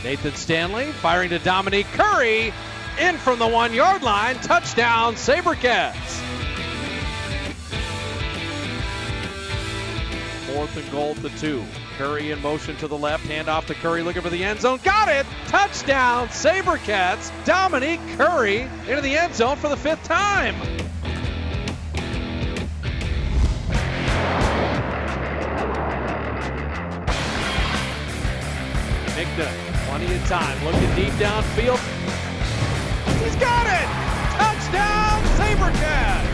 Nathan Stanley firing to Dominique Curry. In from the 1-yard line. Touchdown, SaberCats. 4th and goal to 2. Curry in motion to the left. Handoff to Curry looking for the end zone. Got it! Touchdown, SaberCats. Dominique Curry into the end zone for the 5th time. Nickna, plenty of time, looking deep downfield. He's got it! Touchdown, SaberCats!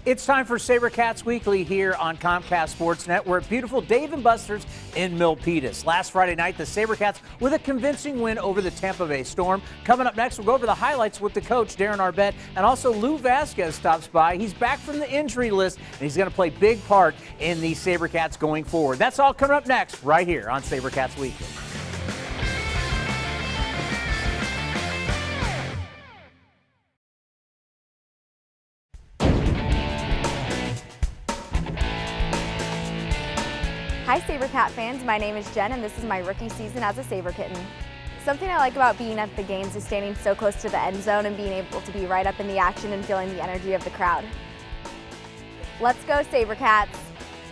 It's time for SaberCats Weekly here on Comcast Sportsnet. We're at beautiful Dave & Buster's in Milpitas. Last Friday night, the SaberCats with a convincing win over the Tampa Bay Storm. Coming up next, we'll go over the highlights with the coach, Darren Arbett, and also Lou Vasquez stops by. He's back from the injury list, and he's going to play a big part in the SaberCats going forward. That's all coming up next right here on SaberCats Weekly. Hi SaberCat fans, my name is Jen and this is my rookie season as a Saber Kitten. Something I like about being at the games is standing so close to the end zone and being able to be right up in the action and feeling the energy of the crowd. Let's go SaberCats!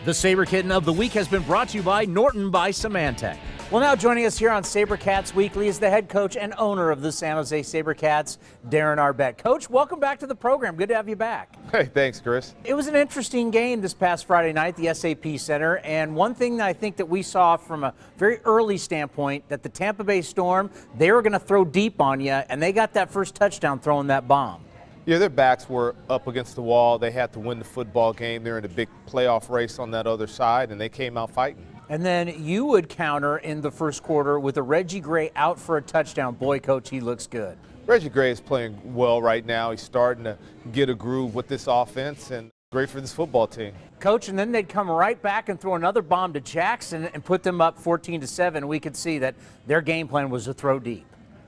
The Saber Kitten of the Week has been brought to you by Norton by Symantec. Well, now joining us here on SaberCats Weekly is the head coach and owner of the San Jose SaberCats, Darren Arbett. Coach, welcome back to the program. Good to have you back. Hey, thanks, Chris. It was an interesting game this past Friday night, the SAP Center, and one thing that I think that we saw from a very early standpoint, that the Tampa Bay Storm, they were going to throw deep on you, and they got that first touchdown throwing that bomb. Yeah, their backs were up against the wall. They had to win the football game. They're in a big playoff race on that other side, and they came out fighting. And then you would counter in the first quarter with a Reggie Gray out for a touchdown. Boy, Coach, he looks good. Reggie Gray is playing well right now. He's starting to get a groove with this offense, and great for this football team. Coach, and then they'd come right back and throw another bomb to Jackson and put them up 14-7. We could see that their game plan was to throw deep.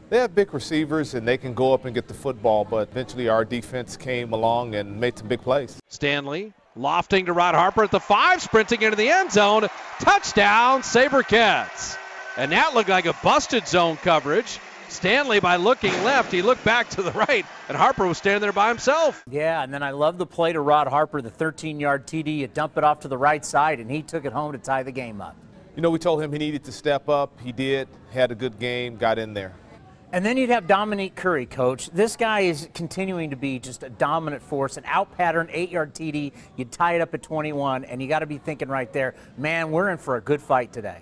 They have big receivers, and they can go up and get the football, but eventually our defense came along and made some big plays. Stanley lofting to Rod Harper at the 5, sprinting into the end zone. Touchdown, SaberCats. And that looked like a busted zone coverage. Stanley, by looking left, he looked back to the right, and Harper was standing there by himself. Yeah, and then I love the play to Rod Harper, the 13-yard TD. You dump it off to the right side, and he took it home to tie the game up. You know, we told him he needed to step up. He did, had a good game, got in there. And then you'd have Dominique Curry, Coach. This guy is continuing to be just a dominant force, an out-pattern 8-yard TD. You tie it up at 21, and you got to be thinking right there, man, we're in for a good fight today.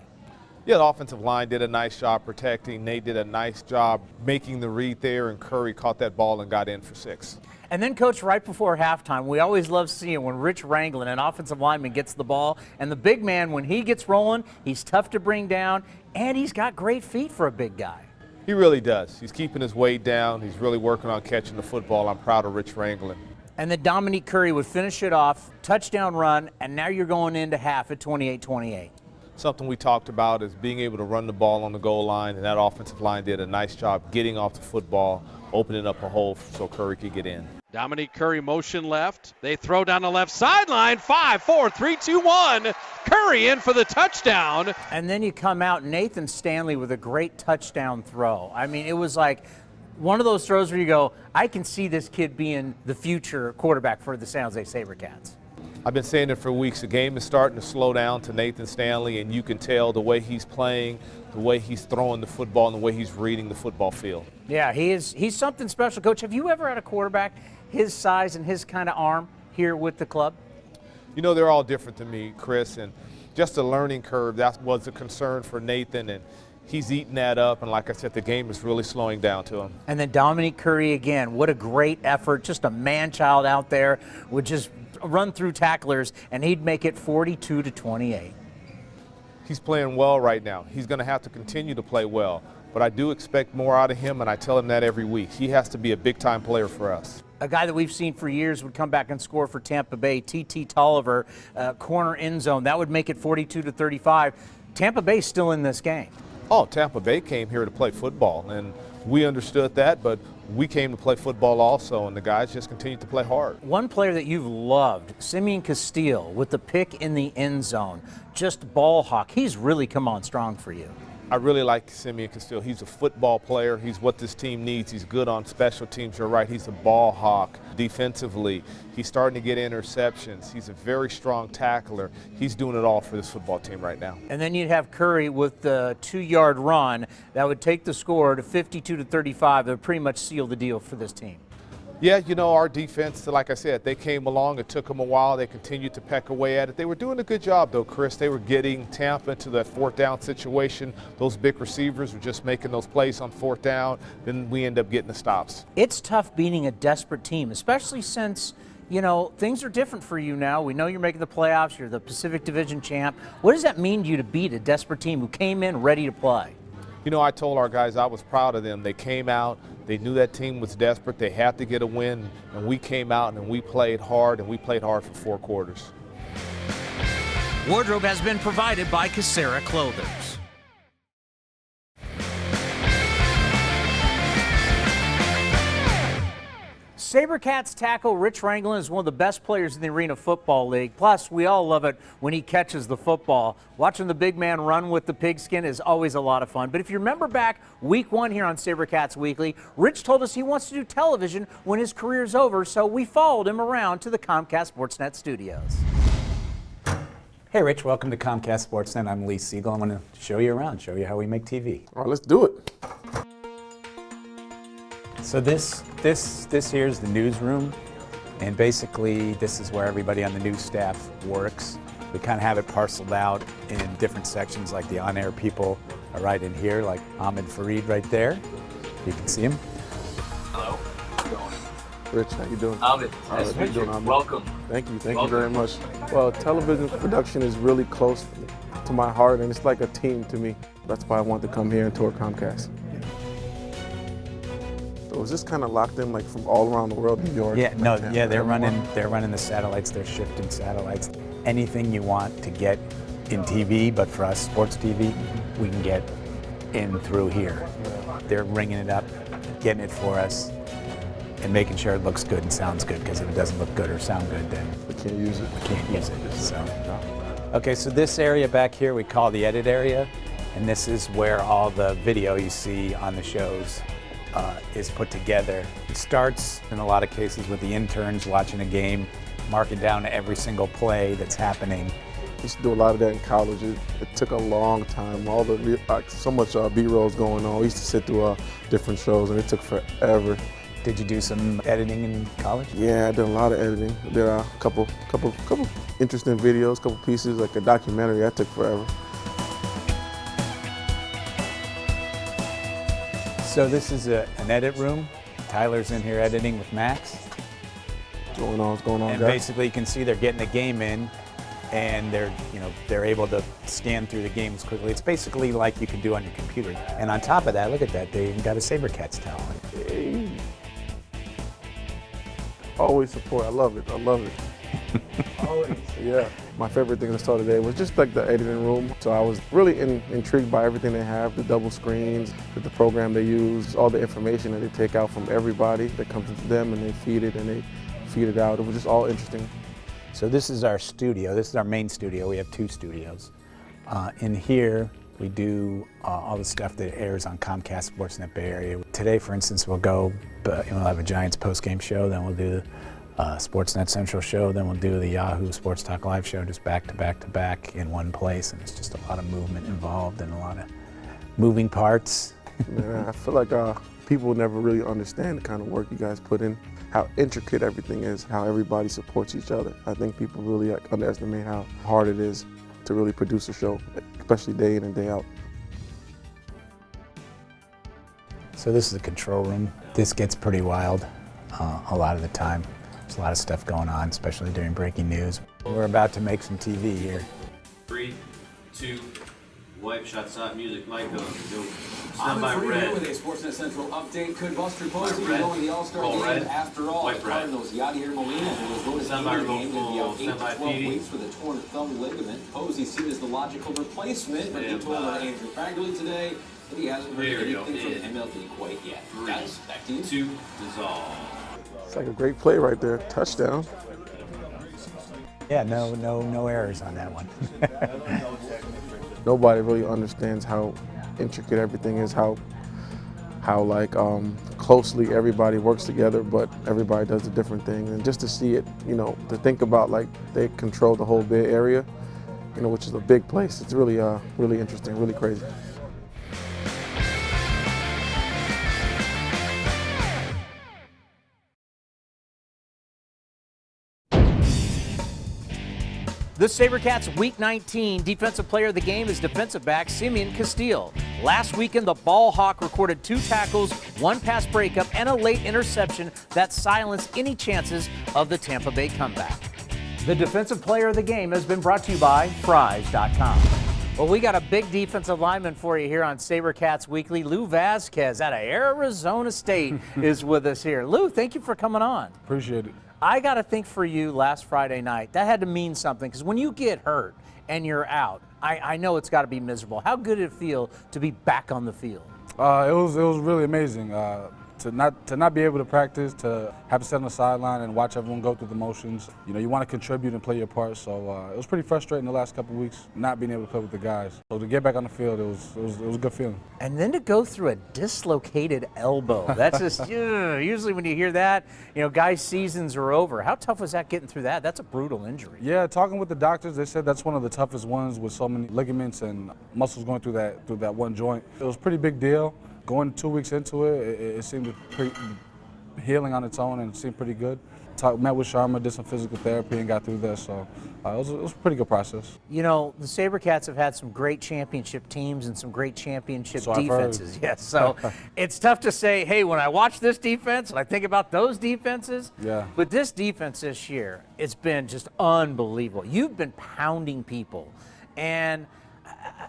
Yeah, the offensive line did a nice job protecting. Nate did a nice job making the read there, and Curry caught that ball and got in for 6. And then, Coach, right before halftime, we always love seeing when Rich Ranglin, an offensive lineman, gets the ball. And the big man, when he gets rolling, he's tough to bring down, and he's got great feet for a big guy. He really does. He's keeping his weight down. He's really working on catching the football. I'm proud of Rich Ranglin. And then Dominique Curry would finish it off, touchdown run, and now you're going into half at 28-28. Something we talked about is being able to run the ball on the goal line, and that offensive line did a nice job getting off the football, opening up a hole so Curry could get in. Dominique Curry motion left. They throw down the left sideline. 5, 4, 3, 2, 1. Curry in for the touchdown. And then you come out, Nathan Stanley with a great touchdown throw. I mean, it was like one of those throws where you go, I can see this kid being the future quarterback for the San Jose SaberCats. I've been saying it for weeks. The game is starting to slow down to Nathan Stanley, and you can tell the way he's playing, the way he's throwing the football, and the way he's reading the football field. Yeah, he's something special. Coach, have you ever had a quarterback his size and his kind of arm here with the club? You know, they're all different to me, Chris, and just a learning curve. That was a concern for Nathan, and he's eating that up, and like I said, the game is really slowing down to him. And then Dominique Curry again, what a great effort. Just a man-child out there would just run through tacklers, and he'd make it 42-28. He's playing well right now. He's going to have to continue to play well, but I do expect more out of him, and I tell him that every week. He has to be a big-time player for us. A guy that we've seen for years would come back and score for Tampa Bay, T.T. Tolliver, corner end zone. That would make it 42-35. Tampa Bay's still in this game. Oh, Tampa Bay came here to play football, and we understood that, but we came to play football also, and the guys just continued to play hard. One player that you've loved, Simeon Castile, with the pick in the end zone, just ball hawk. He's really come on strong for you. I really like Simeon Castile. He's a football player. He's what this team needs. He's good on special teams. You're right. He's a ball hawk defensively. He's starting to get interceptions. He's a very strong tackler. He's doing it all for this football team right now. And then you'd have Curry with the 2-yard run that would take the score to 52-35. That would pretty much seal the deal for this team. Yeah, you know, our defense, like I said, they came along. It took them a while. They continued to peck away at it. They were doing a good job, though, Chris. They were getting Tampa into that 4th down situation. Those big receivers were just making those plays on 4th down. Then we end up getting the stops. It's tough beating a desperate team, especially since, you know, things are different for you now. We know you're making the playoffs. You're the Pacific Division champ. What does that mean to you to beat a desperate team who came in ready to play? You know, I told our guys I was proud of them. They came out. They knew that team was desperate. They had to get a win, and we came out and we played hard, and we played hard for 4 quarters. Wardrobe has been provided by Casera Clothers. SaberCats tackle Rich Ranglin is one of the best players in the Arena Football League. Plus, we all love it when he catches the football. Watching the big man run with the pigskin is always a lot of fun. But if you remember back week 1 here on SaberCats Weekly, Rich told us he wants to do television when his career's over, so we followed him around to the Comcast Sportsnet studios. Hey Rich, welcome to Comcast Sportsnet. I'm Lee Siegel. I'm going to show you around, show you how we make TV. All right, let's do it. So this here is the newsroom, and basically this is where everybody on the news staff works. We kind of have it parceled out in different sections, like the on-air people are right in here, like Ahmed Fareed right there. You can see him. Hello. Rich, how you doing? Ahmed, All right, how you doing, Ahmed? welcome. Thank you very much. Well, television production is really close to my heart, and it's like a team to me. That's why I wanted to come here and tour Comcast. So is this kind of locked in, like from all around the world, New York? Yeah, no, yeah, they're running the satellites. They're shifting satellites. Anything you want to get in TV, but for us, sports TV, we can get in through here. They're ringing it up, getting it for us, and making sure it looks good and sounds good, because if it doesn't look good or sound good, then We can't use it. we can't use it. So, okay, so this area back here we call the edit area, and this is where all the video you see on the shows is put together. It starts in a lot of cases with the interns watching a game, marking down every single play that's happening. I used to do a lot of that in college. It took a long time. All the so much B-rolls going on. We used to sit through different shows, and it took forever. Did you do some editing in college? Yeah, I did a lot of editing. I did a couple interesting videos, couple pieces, like a documentary. That took forever. So this is an edit room. Tyler's in here editing with Max. What's going on, And guys? basically you can see they're getting the game in, and they're able to scan through the games quickly. It's basically like you can do on your computer. And on top of that, look at that, they even got a SaberCats towel. Hey. Always support. I love it. Always. Yeah. My favorite thing I saw today was just like the editing room. So I was really intrigued by everything they have, the double screens, the program they use, all the information that they take out from everybody that comes to them, and they feed it out. It was just all interesting. So this is our studio. This is our main studio. We have 2 studios. In here, we do all the stuff that airs on Comcast Sportsnet Bay Area. Today, for instance, we'll have a Giants post-game show, then we'll do the Sportsnet Central show, then we'll do the Yahoo Sports Talk Live show, just back to back to back in one place, and it's just a lot of movement involved and a lot of moving parts. Man, I feel like people never really understand the kind of work you guys put in, how intricate everything is, how everybody supports each other. I think people really underestimate how hard it is to really produce a show, especially day in and day out. So this is the control room. This gets pretty wild a lot of the time. There's a lot of stuff going on, especially during breaking news. We're about to make some TV here. 3, 2, wipe, shot, stop, music, mic on, go. Stand by red. With a Sportsnet Central update, could Buster Posey red. go in the All-Star Call game red. after all? Wipe The red. Cardinals, Yadier Molina, who was voted Stand by game of the remote game, going to be out full. 8 Stand by to 12 PD. weeks with a torn thumb ligament. Posey seen as the logical replacement, but he Stand told by. Andrew Fagerly today But he hasn't heard anything from MLB quite yet. Guys, back to you. 2 dissolve. It's like a great play right there. Touchdown. Yeah, no errors on that one. Nobody really understands how intricate everything is, how like closely everybody works together, but everybody does a different thing. And just to see it, you know, to think about like they control the whole Bay Area, you know, which is a big place. It's really, really interesting, really crazy. The SaberCats Week 19 Defensive Player of the Game is defensive back Simeon Castile. Last weekend, the ball hawk recorded 2 tackles, 1 pass breakup, and a late interception that silenced any chances of the Tampa Bay comeback. The Defensive Player of the Game has been brought to you by Fries.com. Well, we got a big defensive lineman for you here on SaberCats Weekly. Lou Vasquez out of Arizona State is with us here. Lou, thank you for coming on. Appreciate it. I got to think for you last Friday night, that had to mean something, because when you get hurt and you're out, I know it's got to be miserable. How good did it feel to be back on the field? It was really amazing. To not be able to practice, to have to sit on the sideline and watch everyone go through the motions. You know, you want to contribute and play your part. So it was pretty frustrating the last couple of weeks not being able to play with the guys. So to get back on the field, it was a good feeling. And then to go through a dislocated elbow. That's just usually when you hear that, you know, guys' seasons are over. How tough was that getting through that? That's a brutal injury. Yeah, talking with the doctors, they said that's one of the toughest ones with so many ligaments and muscles going through that one joint. It was a pretty big deal. Going 2 weeks into it seemed healing on its own and it seemed pretty good. Met with Sharma, did some physical therapy and got through this, so it was a pretty good process. You know, the SaberCats have had some great championship teams and some great championship defenses. Yes, so it's tough to say, hey, when I watch this defense and I think about those defenses, yeah. But this defense this year, it's been just unbelievable. You've been pounding people, and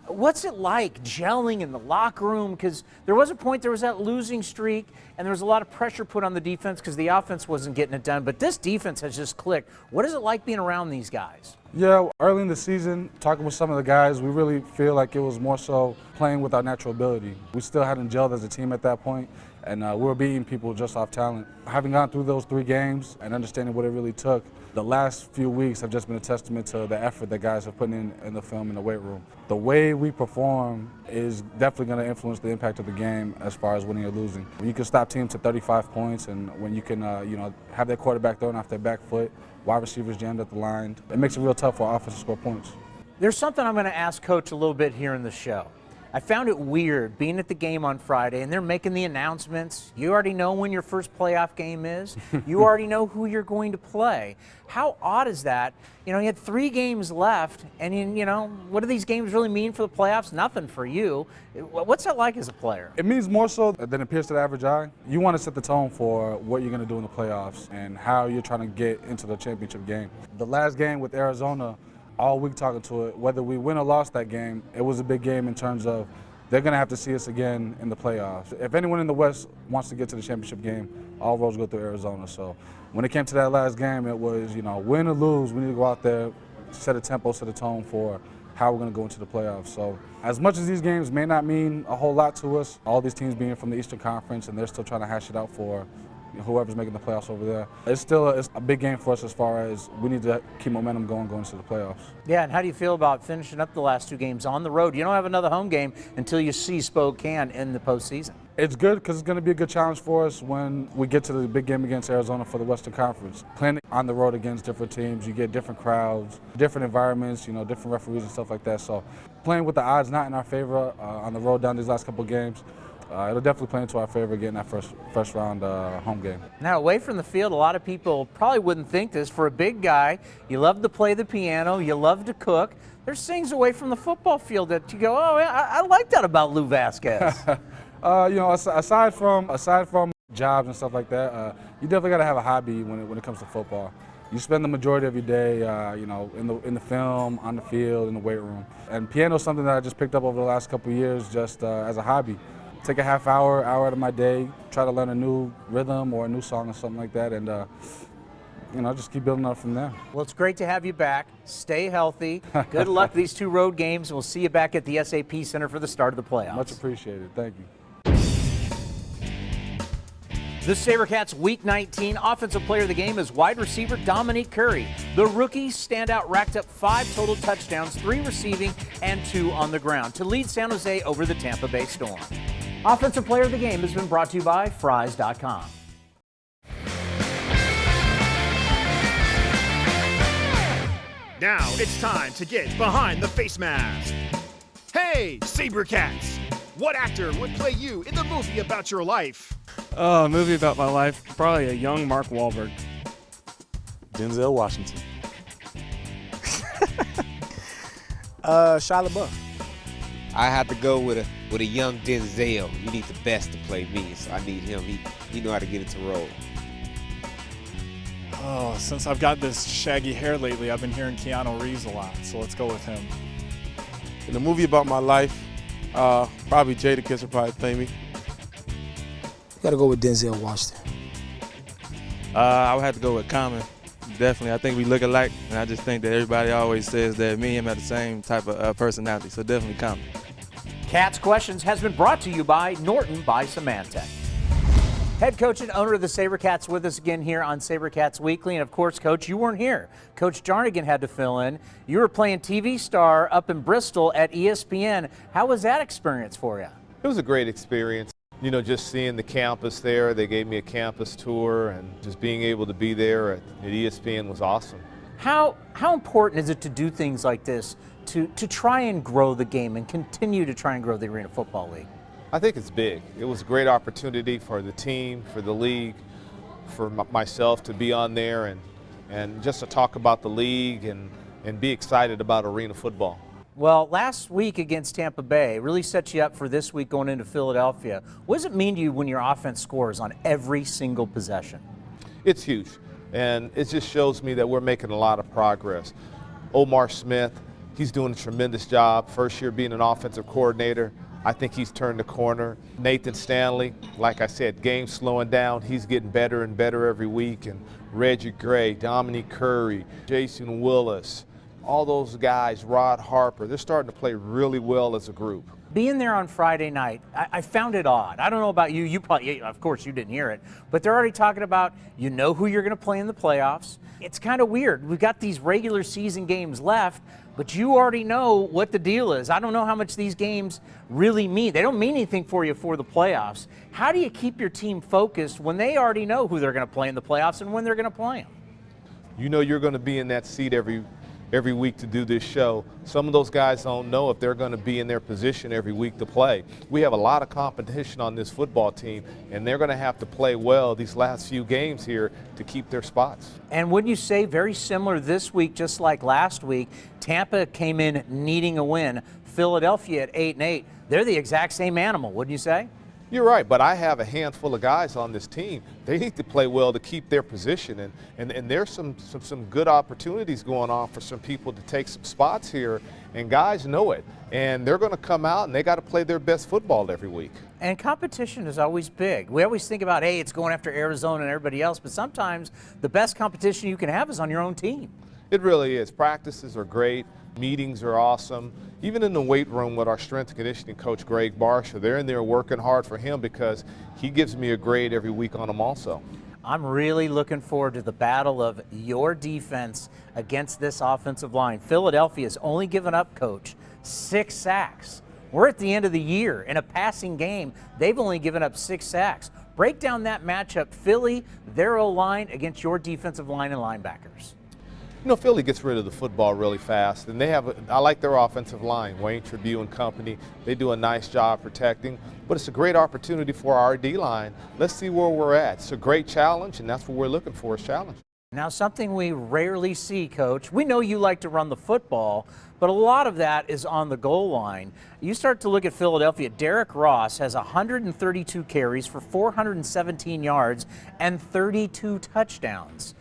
what's it like gelling in the locker room? Because there was a point, there was that losing streak, and there was a lot of pressure put on the defense because the offense wasn't getting it done. But this defense has just clicked. What is it like being around these guys? Yeah, early in the season, talking with some of the guys, we really feel like it was more so playing with our natural ability. We still hadn't gelled as a team at that point, and we were beating people just off talent. Having gone through those 3 games and understanding what it really took, the last few weeks have just been a testament to the effort that guys have put in the film in the weight room. The way we perform is definitely going to influence the impact of the game as far as winning or losing. When you can stop teams to 35 points and when you can have their quarterback throwing off their back foot, wide receivers jammed at the line, it makes it real tough for offense to score points. There's something I'm going to ask Coach a little bit here in the show. I found it weird being at the game on Friday and they're making the announcements. You already know when your first playoff game is. You already know who you're going to play. How odd is that? You know, you had 3 games left, and you know, what do these games really mean for the playoffs? Nothing for you. What's that like as a player? It means more so than it appears to the average eye. You want to set the tone for what you're going to do in the playoffs and how you're trying to get into the championship game. The last game with Arizona, all week talking to it, whether we win or lost that game, it was a big game in terms of they're going to have to see us again in the playoffs. If anyone in the West wants to get to the championship game, all roads go through Arizona. So when it came to that last game, it was, you know, win or lose, we need to go out there, set a tempo, set a tone for how we're going to go into the playoffs. So as much as these games may not mean a whole lot to us, all these teams being from the Eastern Conference and they're still trying to hash it out for whoever's making the playoffs over there. It's still a big game for us as far as we need to keep momentum going into the playoffs. Yeah, and how do you feel about finishing up the last 2 games on the road? You don't have another home game until you see Spokane in the postseason. It's good because it's going to be a good challenge for us when we get to the big game against Arizona for the Western Conference. Playing on the road against different teams, you get different crowds, different environments, you know, different referees and stuff like that. So playing with the odds not in our favor on the road down these last couple of games, it'll definitely play into our favor getting that first round home game. Now, away from the field, a lot of people probably wouldn't think this. For a big guy, you love to play the piano, you love to cook. There's things away from the football field that you go, oh, I like that about Lou Vasquez. You know, aside from jobs and stuff like that, you definitely got to have a hobby when it comes to football. You spend the majority of your day, you know, in the film, on the field, in the weight room. And piano is something that I just picked up over the last couple of years just as a hobby. Take a half hour out of my day, try to learn a new rhythm or a new song or something like that, and just keep building up from there. Well, it's great to have you back. Stay healthy. Good luck these 2 road games. We'll see you back at the SAP Center for the start of the playoffs. Much appreciated. Thank you. The SaberCats Week 19 Offensive Player of the Game is wide receiver Dominique Curry. The rookie standout racked up 5 total touchdowns, 3 receiving and 2 on the ground to lead San Jose over the Tampa Bay Storm. Offensive Player of the Game has been brought to you by Fries.com. Now it's time to get behind the face mask. Hey, SaberCats! What actor would play you in the movie about your life? Oh, a movie about my life, probably a young Mark Wahlberg. Denzel Washington. Shia LaBeouf. I have to go with a young Denzel. You need the best to play me, so I need him. He know how to get into role. Oh, since I've got this shaggy hair lately, I've been hearing Keanu Reeves a lot, so let's go with him. In the movie about my life, probably Jadakiss would probably play me. Gotta go with Denzel Washington. I would have to go with Common. Definitely. I think we look alike, and I just think that everybody always says that me and him have the same type of personality, so definitely Common. Cats Questions has been brought to you by Norton by Symantec. Head coach and owner of the SaberCats with us again here on SaberCats Weekly. And of course, Coach, you weren't here. Coach Jarnigan had to fill in. You were playing TV star up in Bristol at ESPN. How was that experience for you? It was a great experience. You know, just seeing the campus there, they gave me a campus tour, and just being able to be there at ESPN was awesome. How important is it to do things like this to try and grow the game and continue to try and grow the Arena Football League? I think it's big. It was a great opportunity for the team, for the league, for myself to be on there and just to talk about the league and be excited about Arena Football. Well, last week against Tampa Bay really set you up for this week going into Philadelphia. What does it mean to you when your offense scores on every single possession? It's huge, and it just shows me that we're making a lot of progress. Omar Smith, he's doing a tremendous job. First year being an offensive coordinator, I think he's turned the corner. Nathan Stanley, like I said, game slowing down. He's getting better and better every week. And Reggie Gray, Dominique Curry, Jason Willis, all those guys, Rod Harper, they're starting to play really well as a group. Being there on Friday night, I found it odd. I don't know about you. You probably, of course, you didn't hear it. But they're already talking about, you know who you're going to play in the playoffs. It's kind of weird. We've got these regular season games left, but you already know what the deal is. I don't know how much these games really mean. They don't mean anything for you for the playoffs. How do you keep your team focused when they already know who they're going to play in the playoffs and when they're going to play them? You know you're going to be in that seat every week to do this show. Some of those guys don't know if they're going to be in their position every week to play. We have a lot of competition on this football team, and they're going to have to play well these last few games here to keep their spots. And wouldn't you say very similar this week, just like last week, Tampa came in needing a win. Philadelphia at 8-8, they're the exact same animal, wouldn't you say? You're right, but I have a handful of guys on this team. They need to play well to keep their position, and there's some good opportunities going on for some people to take some spots here, and guys know it. And they're going to come out and they got to play their best football every week. And competition is always big. We always think about, hey, it's going after Arizona and everybody else, but sometimes the best competition you can have is on your own team. It really is. Practices are great. Meetings are awesome. Even in the weight room with our strength and conditioning coach, Greg Barsha, they're in there working hard for him because he gives me a grade every week on them also. I'm really looking forward to the battle of your defense against this offensive line. Philadelphia's only given up, Coach, 6 sacks. We're at the end of the year. In a passing game, they've only given up 6 sacks. Break down that matchup, Philly, their O-line against your defensive line and linebackers. You know, Philly gets rid of the football really fast, and I like their offensive line, Wayne Tribune and company. They do a nice job protecting, but it's a great opportunity for our D-line. Let's see where we're at. It's a great challenge, and that's what we're looking for is challenge. Now, something we rarely see, Coach, we know you like to run the football, but a lot of that is on the goal line. You start to look at Philadelphia. Derek Ross has 132 carries for 417 yards and 32 touchdowns.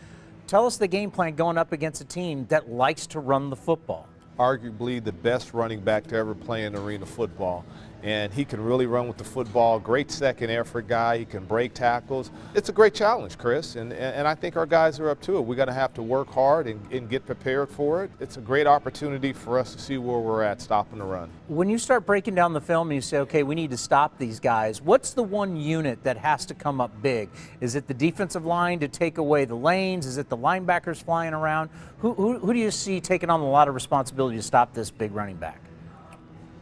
Tell us the game plan going up against a team that likes to run the football. arguably the best running back to ever play in arena football. And he can really run with the football. Great second effort guy. He can break tackles. It's a great challenge, Chris, and I think our guys are up to it. We're going to have to work hard and get prepared for it. It's a great opportunity for us to see where we're at stopping the run. When you start breaking down the film and you say, okay, we need to stop these guys, what's the one unit that has to come up big? Is it the defensive line to take away the lanes? Is it the linebackers flying around? Who do you see taking on a lot of responsibility to stop this big running back?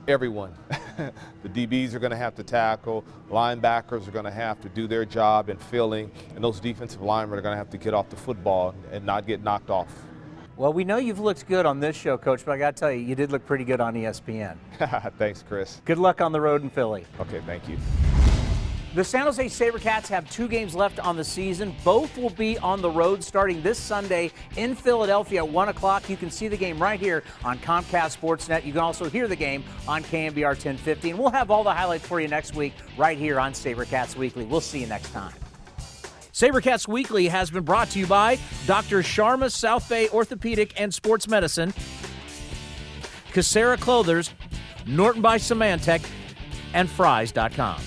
Everyone. The DBs are going to have to tackle, linebackers are going to have to do their job in filling, and those defensive linemen are going to have to get off the football and not get knocked off. Well, we know you've looked good on this show, Coach, but I got to tell you, you did look pretty good on ESPN. Thanks, Chris. Good luck on the road in Philly. Okay, thank you. The San Jose SaberCats have 2 games left on the season. Both will be on the road starting this Sunday in Philadelphia at 1 o'clock. You can see the game right here on Comcast Sportsnet. You can also hear the game on KMBR 1050. And we'll have all the highlights for you next week right here on SaberCats Weekly. We'll see you next time. SaberCats Weekly has been brought to you by Dr. Sharma South Bay Orthopedic and Sports Medicine, Casera Clothers, Norton by Symantec, and Fries.com.